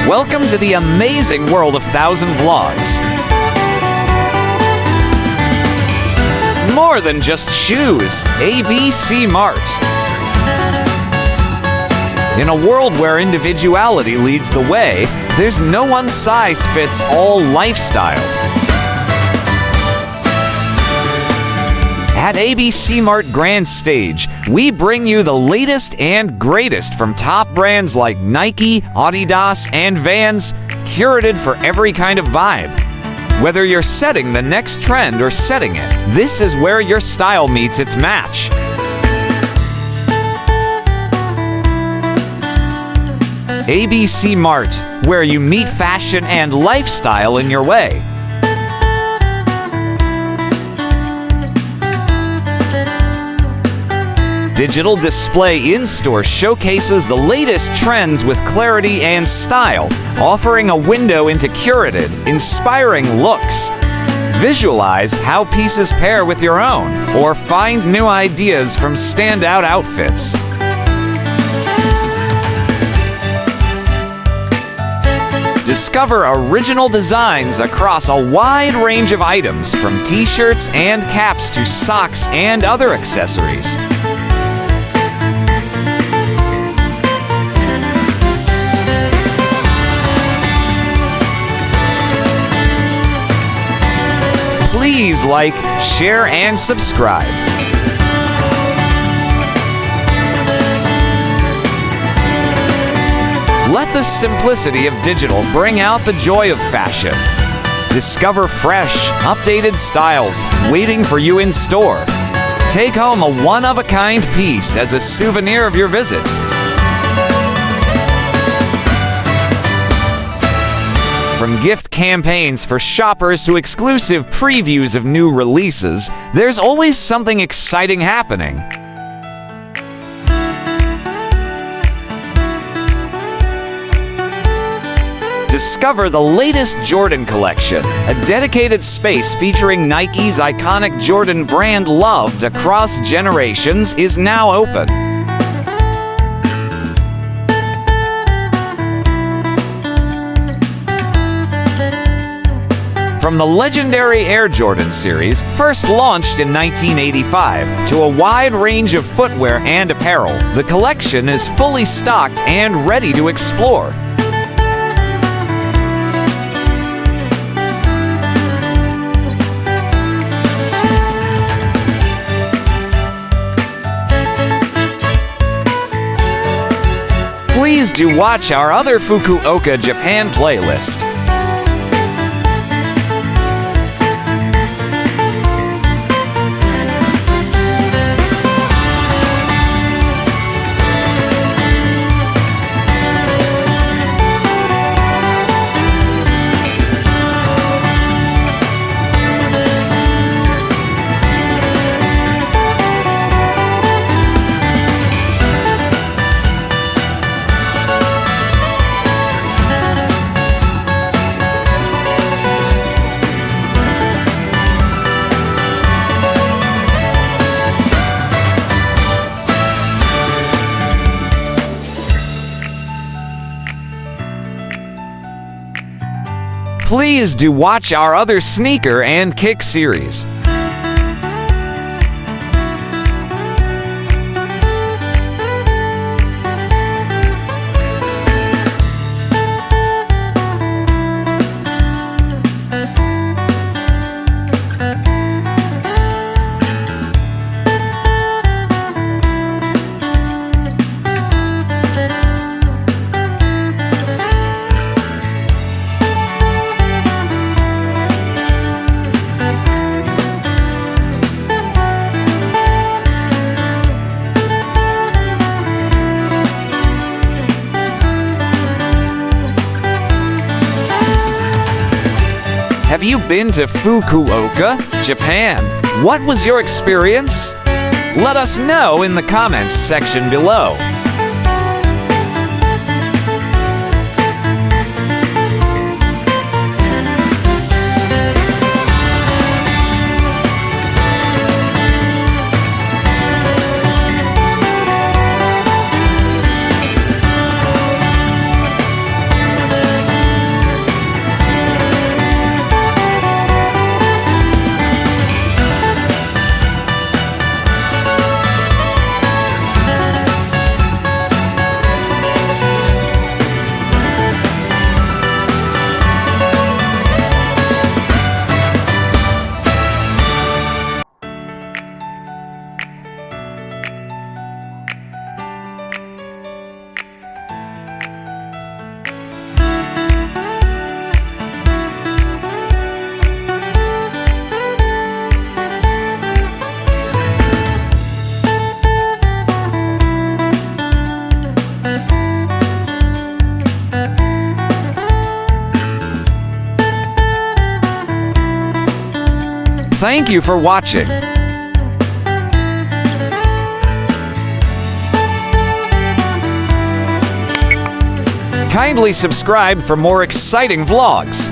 Welcome to the amazing world of 1,000 Vlogs. More than just shoes, ABC MART. In a world where individuality leads the way, there's no one-size-fits-all lifestyle. At ABC MART Grand Stage, we bring you the latest and greatest from top brands like Nike, Adidas, and Vans, curated for every kind of vibe. Whether you're setting the next trend or setting it, this is where your style meets its match. ABC MART, where you meet fashion and lifestyle in your way. Digital display in-store showcases the latest trends with clarity and style, offering a window into curated, inspiring looks. Visualize how pieces pair with your own, or find new ideas from standout outfits. Discover original designs across a wide range of items, from t-shirts and caps to socks and other accessories. Please like, share, and subscribe. Let the simplicity of digital bring out the joy of fashion. Discover fresh, updated styles waiting for you in store. Take home a one-of-a-kind piece as a souvenir of your visit. From gift campaigns for shoppers to exclusive previews of new releases, there's always something exciting happening. Discover the latest Jordan collection, a dedicated space featuring Nike's iconic Jordan brand loved across generations is now open. From the legendary Air Jordan series, first launched in 1985, to a wide range of footwear and apparel, the collection is fully stocked and ready to explore. Please do watch our other Fukuoka, Japan playlist. Please do watch our other sneaker and kick series. Have you been to Fukuoka, Japan? What was your experience? Let us know in the comments section below. Thank you for watching. Kindly subscribe for more exciting vlogs.